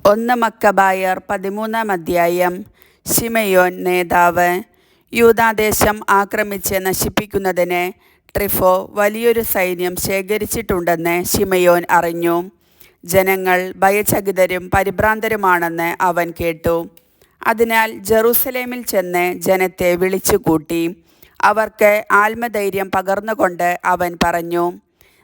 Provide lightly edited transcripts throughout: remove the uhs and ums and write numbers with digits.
1 മക്കബായർ 13-ാം അധ്യായം. ശിമെയോൻ നേതാവ്. യൂദാദേശം ആക്രമിച്ച് നശിപ്പിക്കുന്നതിന് ട്രിഫോ വലിയൊരു സൈന്യം ശേഖരിച്ചിട്ടുണ്ടെന്ന് ശിമെയോൻ അറിഞ്ഞു. ജനങ്ങൾ ഭയചകിതരും പരിഭ്രാന്തരുമാണെന്ന് അവൻ കേട്ടു. അതിനാൽ ജെറൂസലേമിൽ ചെന്ന് ജനത്തെ വിളിച്ചുകൂട്ടി അവർക്ക് ആത്മധൈര്യം പകർന്നുകൊണ്ട് അവൻ പറഞ്ഞു,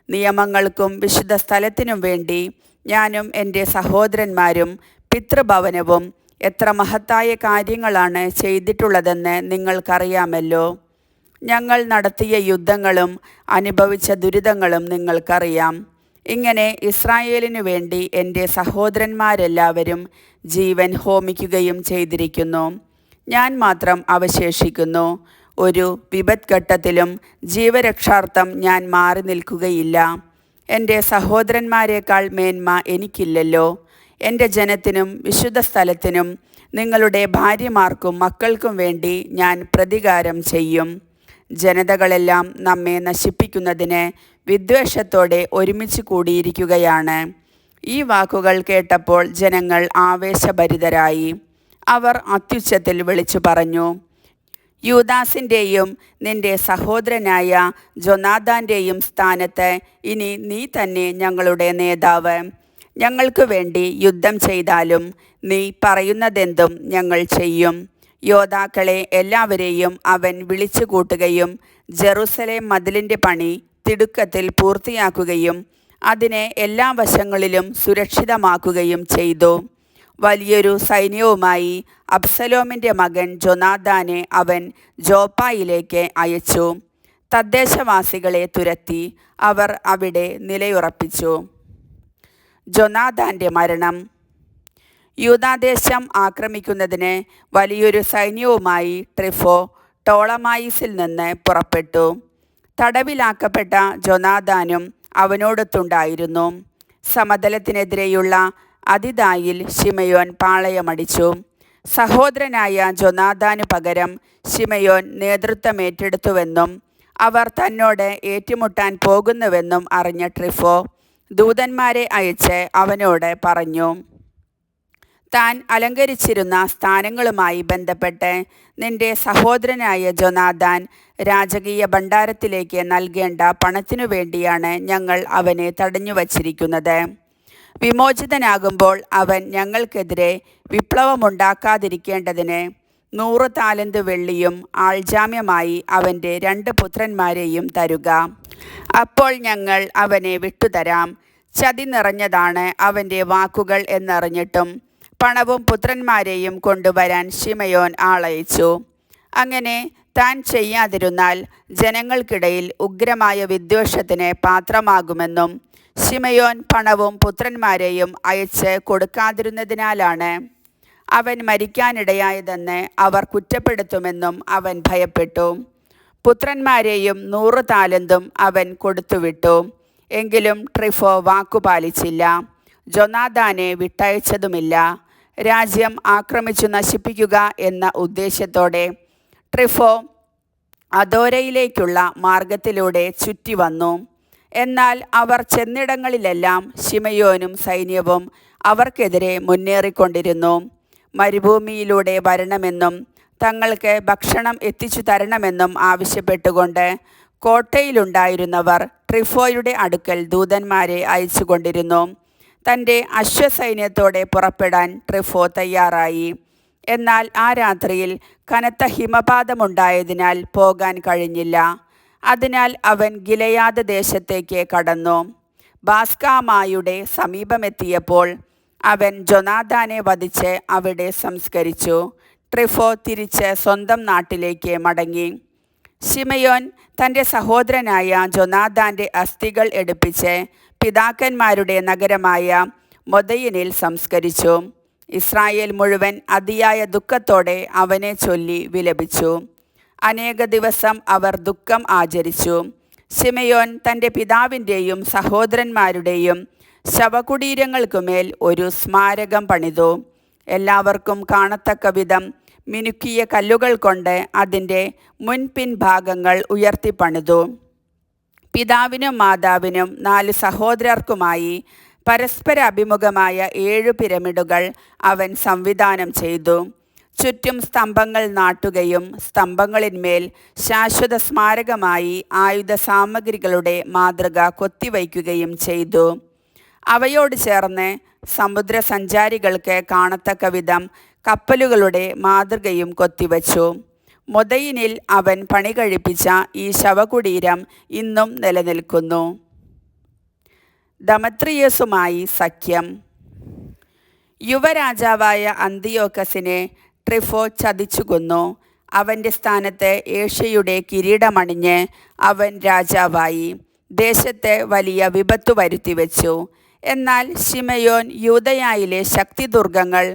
നിയമങ്ങൾക്കും വിശുദ്ധ സ്ഥലത്തിനും വേണ്ടി ഞാനും എൻ്റെ സഹോദരന്മാരും പിതൃഭവനവും എത്ര മഹത്തായ കാര്യങ്ങളാണ് ചെയ്തിട്ടുള്ളതെന്ന് നിങ്ങൾക്കറിയാമല്ലോ. ഞങ്ങൾ നടത്തിയ യുദ്ധങ്ങളും അനുഭവിച്ച ദുരിതങ്ങളും നിങ്ങൾക്കറിയാം. ഇങ്ങനെ ഇസ്രായേലിനു വേണ്ടി എൻ്റെ സഹോദരന്മാരെല്ലാവരും ജീവൻ ഹോമിക്കുകയും ചെയ്തിരിക്കുന്നു. ഞാൻ മാത്രം അവശേഷിക്കുന്നു. ഒരു വിപത്ഘട്ടത്തിലും ജീവരക്ഷാർത്ഥം ഞാൻ മാറി നിൽക്കുകയില്ല. എൻ്റെ സഹോദരന്മാരെക്കാൾ മേന്മ എനിക്കില്ലല്ലോ. എൻ്റെ ജനത്തിനും വിശുദ്ധ സ്ഥലത്തിനും നിങ്ങളുടെ ഭാര്യമാർക്കും മക്കൾക്കും വേണ്ടി ഞാൻ പ്രതികാരം ചെയ്യും. ജനതകളെല്ലാം നമ്മെ നശിപ്പിക്കുന്നതിന് വിദ്വേഷത്തോടെ ഒരുമിച്ച് കൂടിയിരിക്കുകയാണ്. ഈ വാക്കുകൾ കേട്ടപ്പോൾ ജനങ്ങൾ ആവേശഭരിതരായി. അവർ അത്യുച്ചത്തിൽ വിളിച്ചു പറഞ്ഞു, യൂദാസിൻ്റെയും നിന്റെ സഹോദരനായ ജോനാഥാൻ്റെയും സ്ഥാനത്ത് ഇനി നീ തന്നെ ഞങ്ങളുടെ നേതാവ്. ഞങ്ങൾക്ക് വേണ്ടി യുദ്ധം ചെയ്താലും നീ പറയുന്നതെന്തും ഞങ്ങൾ ചെയ്യും. യോദ്ധാക്കളെ എല്ലാവരെയും അവൻ വിളിച്ചു കൂട്ടുകയും ജെറൂസലേം മതിലിൻ്റെ പണി തിടുക്കത്തിൽ പൂർത്തിയാക്കുകയും അതിനെ എല്ലാ വശങ്ങളിലും സുരക്ഷിതമാക്കുകയും ചെയ്തു. വലിയൊരു സൈന്യവുമായി അബ്സലോമിൻ്റെ മകൻ ജോനാഥാനെ അവൻ ജോപ്പായിലേക്ക് അയച്ചു. തദ്ദേശവാസികളെ തുരത്തി അവർ അവിടെ നിലയുറപ്പിച്ചു. ജോനാഥാൻ്റെ മരണം. യൂദാദേശം ആക്രമിക്കുന്നതിന് വലിയൊരു സൈന്യവുമായി ട്രിഫോ ടോളമായിസിൽ നിന്ന് പുറപ്പെട്ടു. തടവിലാക്കപ്പെട്ട ജോനാഥാനും അവനോടൊത്തുണ്ടായിരുന്നു. സമതലത്തിനെതിരെയുള്ള അതിദായിൽ ശിമെയോൻ പാളയമടിച്ചു. സഹോദരനായ ജോനാഥാനു പകരം ശിമെയോൻ നേതൃത്വമേറ്റെടുത്തുവെന്നും അവർ തന്നോട് ഏറ്റുമുട്ടാൻ പോകുന്നുവെന്നും അറിഞ്ഞ ട്രിഫോ ദൂതന്മാരെ അയച്ച് അവനോട് പറഞ്ഞു, താൻ അലങ്കരിച്ചിരുന്ന സ്ഥാനങ്ങളുമായി ബന്ധപ്പെട്ട് നിന്റെ സഹോദരനായ ജോനാഥാൻ രാജകീയ ഭണ്ഡാരത്തിലേക്ക് നൽകേണ്ട പണത്തിനു വേണ്ടിയാണ് ഞങ്ങൾ അവനെ തടഞ്ഞു വച്ചിരിക്കുന്നത്. വിമോചിതനാകുമ്പോൾ അവൻ ഞങ്ങൾക്കെതിരെ വിപ്ലവമുണ്ടാക്കാതിരിക്കേണ്ടതിന് 100 താലന്ത് വെള്ളിയും ആൾജാമ്യമായി അവൻ്റെ 2 പുത്രന്മാരെയും തരുക. അപ്പോൾ ഞങ്ങൾ അവനെ വിട്ടുതരാം. ചതി നിറഞ്ഞതാണ് അവൻ്റെ വാക്കുകൾ എന്നറിഞ്ഞിട്ടും പണവും പുത്രന്മാരെയും കൊണ്ടുവരാൻ ശിമെയോൻ ആളയച്ചു. അങ്ങനെ താൻ ചെയ്യാതിരുന്നാൽ ജനങ്ങൾക്കിടയിൽ ഉഗ്രമായ വിദ്വേഷത്തിന് പാത്രമാകുമെന്നും ശിമെയോൻ പണവും പുത്രന്മാരെയും അയച്ച് കൊടുക്കാതിരുന്നതിനാലാണ് അവൻ മരിക്കാനിടയായതെന്ന് അവർ കുറ്റപ്പെടുത്തുമെന്നും അവൻ ഭയപ്പെട്ടു. പുത്രന്മാരെയും 100 താലന്തും അവൻ കൊടുത്തുവിട്ടു. എങ്കിലും ട്രിഫോ വാക്കുപാലിച്ചില്ല. ജോനാഥാനെ വിട്ടയച്ചതുമില്ല. രാജ്യം ആക്രമിച്ചു നശിപ്പിക്കുക എന്ന ഉദ്ദേശ്യത്തോടെ ട്രിഫോ അദോരയിലേക്കുള്ള മാർഗത്തിലൂടെ ചുറ്റി വന്നു. എന്നാൽ അവർ ചെന്നിടങ്ങളിലെല്ലാം ശിമെയോനും സൈന്യവും അവർക്കെതിരെ മുന്നേറിക്കൊണ്ടിരുന്നു. മരുഭൂമിയിലൂടെ വരണമെന്നും തങ്ങൾക്ക് ഭക്ഷണം എത്തിച്ചു തരണമെന്നും ആവശ്യപ്പെട്ടുകൊണ്ട് കോട്ടയിലുണ്ടായിരുന്നവർ ട്രിഫോയുടെ അടുക്കൽ ദൂതന്മാരെ അയച്ചുകൊണ്ടിരുന്നു. തൻ്റെ അശ്വസൈന്യത്തോടെ പുറപ്പെടാൻ ട്രിഫോ തയ്യാറായി. എന്നാൽ ആ രാത്രിയിൽ കനത്ത ഹിമപാതമുണ്ടായതിനാൽ പോകാൻ കഴിഞ്ഞില്ല. അതിനാൽ അവൻ ഗിലെയാദ് ദേശത്തേക്ക് കടന്നു. ബാസ്കാമായുടെ സമീപമെത്തിയപ്പോൾ അവൻ ജോനാഥാനെ വധിച്ച് അവിടെ സംസ്കരിച്ചു. ട്രിഫോ തിരിച്ച് സ്വന്തം നാട്ടിലേക്ക് മടങ്ങി. ശിമെയോൻ തൻ്റെ സഹോദരനായ ജോനാഥാൻ്റെ അസ്ഥികൾ എടുപ്പിച്ച് പിതാക്കന്മാരുടെ നഗരമായ മൊദയിനിൽ സംസ്കരിച്ചു. ഇസ്രായേൽ മുഴുവൻ അതിയായ ദുഃഖത്തോടെ അവനെ ചൊല്ലി വിലപിച്ചു. അനേക ദിവസം അവർ ദുഃഖം ആചരിച്ചു. ശിമെയോൻ തൻ്റെ പിതാവിൻ്റെയും സഹോദരന്മാരുടെയും ശവകുടീരങ്ങൾക്കുമേൽ ഒരു സ്മാരകം പണിതു. എല്ലാവർക്കും കാണത്തക്ക വിധം മിനുക്കിയ കല്ലുകൾ കൊണ്ട് അതിൻ്റെ മുൻപിൻഭാഗങ്ങൾ ഉയർത്തിപ്പണിതു. പിതാവിനും മാതാവിനും 4 സഹോദരർക്കുമായി പരസ്പര അഭിമുഖമായ 7 പിരമിഡുകൾ അവൻ സംവിധാനം ചെയ്തു. ചുറ്റും സ്തംഭങ്ങൾ നാട്ടുകയും സ്തംഭങ്ങളിന്മേൽ ശാശ്വത സ്മാരകമായി ആയുധ സാമഗ്രികളുടെ മാതൃക കൊത്തിവയ്ക്കുകയും ചെയ്തു. അവയോട് ചേർന്ന് സമുദ്രസഞ്ചാരികൾക്ക് കാണത്തക്ക വിധം കപ്പലുകളുടെ മാതൃകയും കൊത്തിവച്ചു. മൊദയിനിൽ അവൻ പണികഴിപ്പിച്ച ഈ ശവകുടീരം ഇന്നും നിലനിൽക്കുന്നു. ദമത്രിയസുമായി സഖ്യം. യുവരാജാവായ അന്തിയോക്കസിനെ ട്രിഫോ ചതിച്ചു കൊന്നു. അവൻ്റെ സ്ഥാനത്ത് ഏഷ്യയുടെ കിരീടമണിഞ്ഞ് അവൻ രാജാവായി ദേശത്തെ വലിയ വിപത്തു വരുത്തിവെച്ചു. എന്നാൽ ശിമയോൻ യൂദയായിലെ ശക്തിദുർഗങ്ങൾ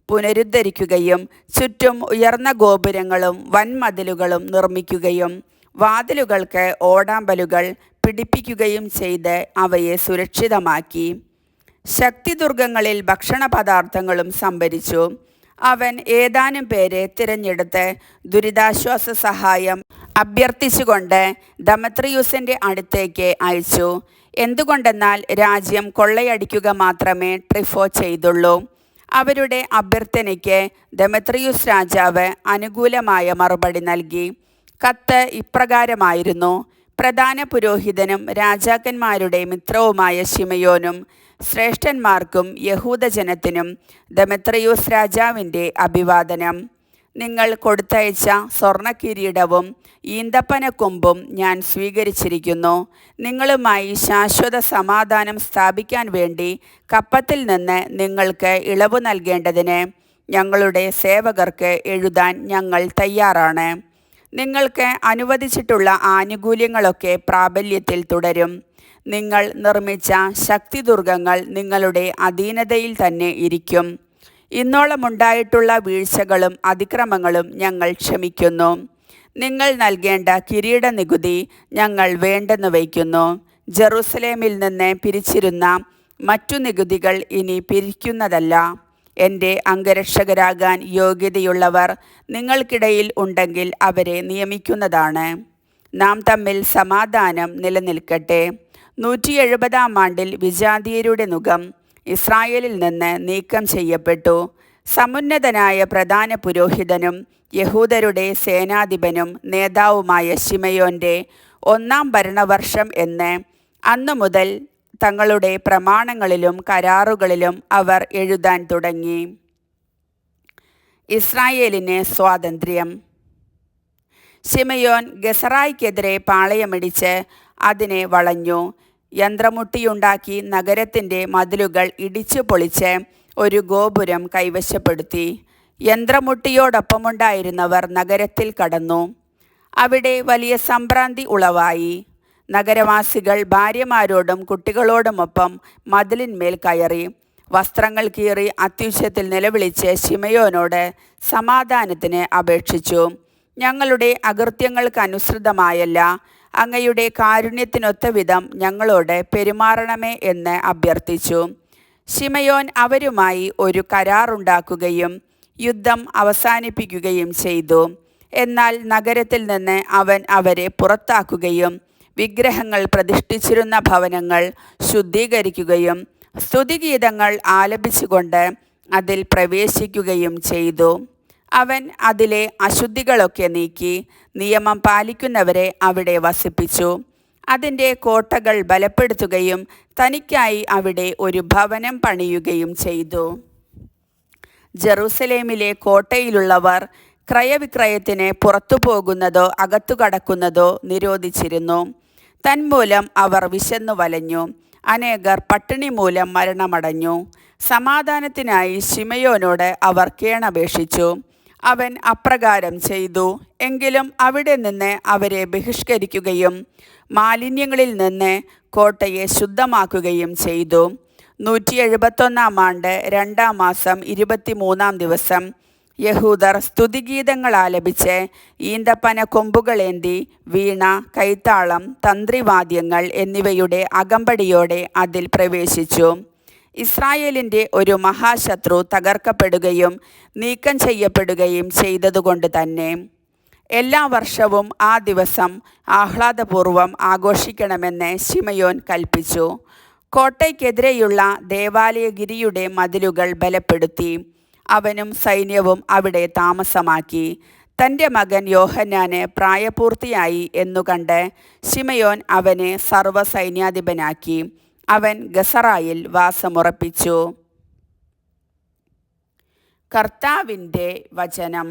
പുനരുദ്ധരിക്കുകയും ചുറ്റും ഉയർന്ന ഗോപുരങ്ങളും വൻമതിലുകളും നിർമ്മിക്കുകയും വാതിലുകൾക്ക് ഓടാമ്പലുകൾ പിടിപ്പിക്കുകയും ചെയ്ത് അവയെ സുരക്ഷിതമാക്കി. ശക്തിദുർഗങ്ങളിൽ ഭക്ഷണപദാർത്ഥങ്ങളും സംഭരിച്ചു. അവൻ ഏതാനും പേരെ തിരഞ്ഞെടുത്ത് ദുരിതാശ്വാസ സഹായം അഭ്യർത്ഥിച്ചുകൊണ്ട് ദമത്രിയൂസിൻ്റെ അടുത്തേക്ക് അയച്ചു. എന്തുകൊണ്ടെന്നാൽ രാജ്യം കൊള്ളയടിക്കുക മാത്രമേ ട്രിഫോ ചെയ്തുള്ളൂ. അവരുടെ അഭ്യർത്ഥനയ്ക്ക് ദമത്രിയൂസ് രാജാവ് അനുകൂലമായ മറുപടി നൽകി. കത്ത് ഇപ്രകാരമായിരുന്നു: പ്രധാന പുരോഹിതനും രാജാക്കന്മാരുടെ മിത്രവുമായ ശിമയോനും ശ്രേഷ്ഠന്മാർക്കും യഹൂദജനത്തിനും ദമത്രിയൂസ് രാജാവിൻ്റെ അഭിവാദനം. നിങ്ങൾ കൊടുത്തയച്ച സ്വർണ്ണക്കിരീടവും ഈന്തപ്പനക്കൊമ്പും ഞാൻ സ്വീകരിച്ചിരിക്കുന്നു. നിങ്ങളുമായി ശാശ്വത സമാധാനം സ്ഥാപിക്കാൻ വേണ്ടി കപ്പത്തിൽ നിന്ന് നിങ്ങൾക്ക് ഇളവ് നൽകേണ്ടതിന് ഞങ്ങളുടെ സേവകർക്ക് എഴുതാൻ ഞങ്ങൾ തയ്യാറാണ്. നിങ്ങൾക്ക് അനുവദിച്ചിട്ടുള്ള ആനുകൂല്യങ്ങളൊക്കെ പ്രാബല്യത്തിൽ തുടരും. നിങ്ങൾ നിർമ്മിച്ച ശക്തിദുർഗങ്ങൾ നിങ്ങളുടെ അധീനതയിൽ തന്നെ ഇരിക്കും. ഇന്നോളമുണ്ടായിട്ടുള്ള വീഴ്ചകളും അതിക്രമങ്ങളും ഞങ്ങൾ ക്ഷമിക്കുന്നു. നിങ്ങൾ നൽകേണ്ട കിരീട നികുതി ഞങ്ങൾ വേണ്ടെന്ന് വയ്ക്കുന്നു. ജെറുസലേമിൽ നിന്ന് പിരിച്ചിരുന്ന മറ്റു നികുതികൾ ഇനി പിരിക്കുന്നതല്ല. എൻ്റെ അംഗരക്ഷകരാകാൻ യോഗ്യതയുള്ളവർ നിങ്ങൾക്കിടയിൽ ഉണ്ടെങ്കിൽ അവരെ നിയമിക്കുന്നതാണ്. നാം തമ്മിൽ സമാധാനം നിലനിൽക്കട്ടെ. 170-ാം ആണ്ടിൽ വിജാതീയരുടെ നുകം ഇസ്രായേലിൽ നിന്ന് നീക്കം ചെയ്യപ്പെട്ടു. സമുന്നതനായ പ്രധാന പുരോഹിതനും യഹൂദരുടെ സേനാധിപനും നേതാവുമായ ശിമയോൻ്റെ 1-ാം ഭരണവർഷം എന്ന് അന്നു മുതൽ തങ്ങളുടെ പ്രമാണങ്ങളിലും കരാറുകളിലും അവർ എഴുതാൻ തുടങ്ങി. ഇസ്രായേലിന് സ്വാതന്ത്ര്യം. ശിമയോൻ ഗസറായ്ക്കെതിരെ പാളയമിടിച്ച് അതിനെ വളഞ്ഞു. യന്ത്രമുട്ടിയുണ്ടാക്കി നഗരത്തിൻ്റെ മതിലുകൾ ഇടിച്ചു പൊളിച്ച് ഒരു ഗോപുരം കൈവശപ്പെടുത്തി. യന്ത്രമുട്ടിയോടൊപ്പമുണ്ടായിരുന്നവർ നഗരത്തിൽ കടന്നു. അവിടെ വലിയ സംഭ്രാന്തി ഉളവായി. നഗരവാസികൾ ഭാര്യമാരോടും കുട്ടികളോടുമൊപ്പം മതിലിന്മേൽ കയറി. വസ്ത്രങ്ങൾ കീറി അത്യുച്ചത്തിൽ നിലവിളിച്ച് ശിമയോനോട് സമാധാനത്തിന് അപേക്ഷിച്ചു. ഞങ്ങളുടെ അകൃത്യങ്ങൾക്കനുസൃതമായല്ല, അങ്ങയുടെ കാരുണ്യത്തിനൊത്ത വിധം ഞങ്ങളോട് പെരുമാറണമേ എന്ന് അഭ്യർത്ഥിച്ചു. ശിമയോൻ അവരുമായി ഒരു കരാറുണ്ടാക്കുകയും യുദ്ധം അവസാനിപ്പിക്കുകയും ചെയ്തു. എന്നാൽ നഗരത്തിൽ നിന്ന് അവൻ അവരെ പുറത്താക്കുകയും വിഗ്രഹങ്ങൾ പ്രതിഷ്ഠിച്ചിരുന്ന ഭവനങ്ങൾ ശുദ്ധീകരിക്കുകയും സ്തുതിഗീതങ്ങൾ ആലപിച്ചുകൊണ്ട് അതിൽ പ്രവേശിക്കുകയും ചെയ്തു. അവൻ അതിലെ അശുദ്ധികളൊക്കെ നീക്കി നിയമം പാലിക്കുന്നവരെ അവിടെ വസിപ്പിച്ചു. അതിൻ്റെ കോട്ടകൾ ബലപ്പെടുത്തുകയും തനിക്കായി അവിടെ ഒരു ഭവനം പണിയുകയും ചെയ്തു. ജെറുസലേമിലെ കോട്ടയിലുള്ളവർ ക്രയവിക്രയത്തിന് പുറത്തു പോകുന്നതോ അകത്തു കടക്കുന്നതോ നിരോധിച്ചിരുന്നു. തന്മൂലം അവർ വിശന്നു വലഞ്ഞു. അനേകർ പട്ടിണി മൂലം മരണമടഞ്ഞു. സമാധാനത്തിനായി ശിമയോനോട് അവർ കേണപേക്ഷിച്ചു. അവൻ അപ്രകാരം ചെയ്തു. എങ്കിലും അവിടെ നിന്ന് അവരെ ബഹിഷ്കരിക്കുകയും മാലിന്യങ്ങളിൽ നിന്ന് കോട്ടയെ ശുദ്ധമാക്കുകയും ചെയ്തു. 171-ാം ആണ്ട് 2-ാം മാസം 23-ാം ദിവസം യഹൂദർ സ്തുതിഗീതങ്ങൾ ആലപിച്ച് ഈന്തപ്പന കൊമ്പുകളേന്തി വീണ, കൈത്താളം, തന്ത്രിവാദ്യങ്ങൾ എന്നിവയുടെ അകമ്പടിയോടെ അതിൽ പ്രവേശിച്ചു. ഇസ്രായേലിൻ്റെ ഒരു മഹാശത്രു തകർക്കപ്പെടുകയും നീക്കം ചെയ്യപ്പെടുകയും ചെയ്തതുകൊണ്ട് തന്നെ എല്ലാ വർഷവും ആ ദിവസം ആഹ്ലാദപൂർവ്വം ആഘോഷിക്കണമെന്ന് ശിമയോൻ കൽപ്പിച്ചു. കോട്ടയ്ക്കെതിരെയുള്ള ദേവാലയഗിരിയുടെ മതിലുകൾ ബലപ്പെടുത്തി. അവനും സൈന്യവും അവിടെ താമസമാക്കി. തൻ്റെ മകൻ യോഹന്നാന് പ്രായപൂർത്തിയായി എന്നു കണ്ട് ശിമയോൻ അവനെ സർവ്വസൈന്യാധിപനാക്കി. അവൻ ഗസറായിൽ വാസമുറപ്പിച്ചു. കർത്താവിൻ്റെ വചനം.